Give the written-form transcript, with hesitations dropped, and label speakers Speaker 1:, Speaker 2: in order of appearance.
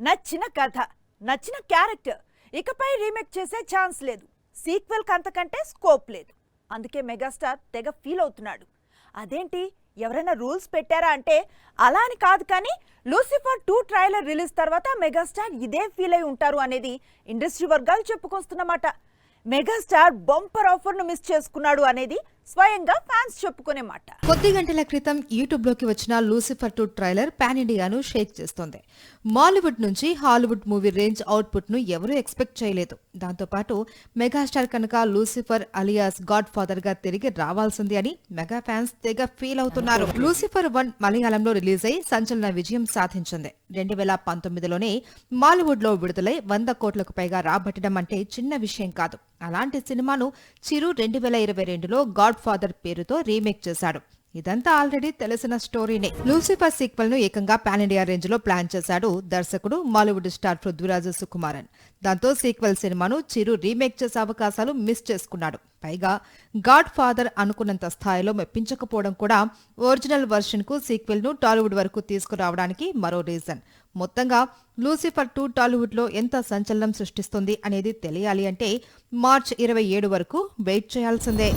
Speaker 1: నచ్చిన కథ, నచ్చిన క్యారెక్టర్, ఇకపై రీమేక్ చేసే ఛాన్స్ లేదు. సీక్వెల్ కంతకంటే స్కోప్ లేదు. అందుకే మెగాస్టార్ తెగ ఫీల్ అవుతున్నాడు. అదేంటి, ఎవరైనా రూల్స్ పెట్టారా అంటే అలా అని కాదు, కానీ లూసిఫర్ 2 ట్రైలర్ రిలీజ్ తర్వాత మెగాస్టార్ ఇదే ఫీల్ అయి ఉంటారు అనేది ఇండస్ట్రీ వర్గాలు చెప్పుకొస్తున్నమాట. మెగాస్టార్ బంపర్ ఆఫర్ ను మిస్ చేసుకున్నాడు అనేది స్వయంగా ఫ్యాన్స్ చెప్పుకునే మాట.
Speaker 2: కొద్ది గంటల క్రితం యూట్యూబ్ లోకి వచ్చిన లూసిఫర్ 2 ట్రైలర్ పాన్ ఇండియాను షేక్ చేస్తోంది. మాలీవుడ్ నుంచి హాలీవుడ్ మూవీ రేంజ్ అవుట్పుట్ ను ఎవరూ ఎక్స్పెక్ట్ చేయలేదు. దాంతో పాటు మెగాస్టార్ కనుక లూసిఫర్ అలియాస్ గాడ్ ఫాదర్ గా తిరిగి రావాల్సింది అని మెగా ఫ్యాన్స్ తెగ ఫీల్ అవుతున్నారు. లూసిఫర్ 1 మలయాళంలో రిలీజ్ అయి సంచలన విజయం సాధించింది. 2019లోనే మాలీవుడ్ లో విడుదలై 100 కోట్లకు పైగా రాబట్టడం అంటే చిన్న విషయం కాదు. అలాంటి సినిమాను చిరు 2022లో గాడ్ ఫాదర్ పేరుతో రీమేక్ చేశాడు. ఇదంతా ఆల్రెడీ తెలిసిన స్టోరీనే. లూసిఫర్ సీక్వెల్ ను ఏకంగా పాన్ ఇండియా రేంజ్ లో ప్లాన్ చేశాడు దర్శకుడు మాలీవుడ్ స్టార్ పృథ్వీరాజ్ సుకుమారన్. దాంతో సీక్వెల్ సినిమాను చిరు రీమేక్ చేసే అవకాశాలు మిస్ చేసుకున్నాడు. పైగా గాడ్ ఫాదర్ అనుకున్నంత స్థాయిలో మెప్పించకపోవడం కూడా ఒరిజినల్ వర్షన్ కు సీక్వెల్ ను టాలీవుడ్ వరకు తీసుకురావడానికి మరో రీజన్. మొత్తంగా లూసిఫర్ 2 టాలీవుడ్ లో ఎంత సంచలనం సృష్టిస్తుంది అనేది తెలియాలి అంటే మార్చి 27 వరకు వెయిట్ చేయాల్సిందే.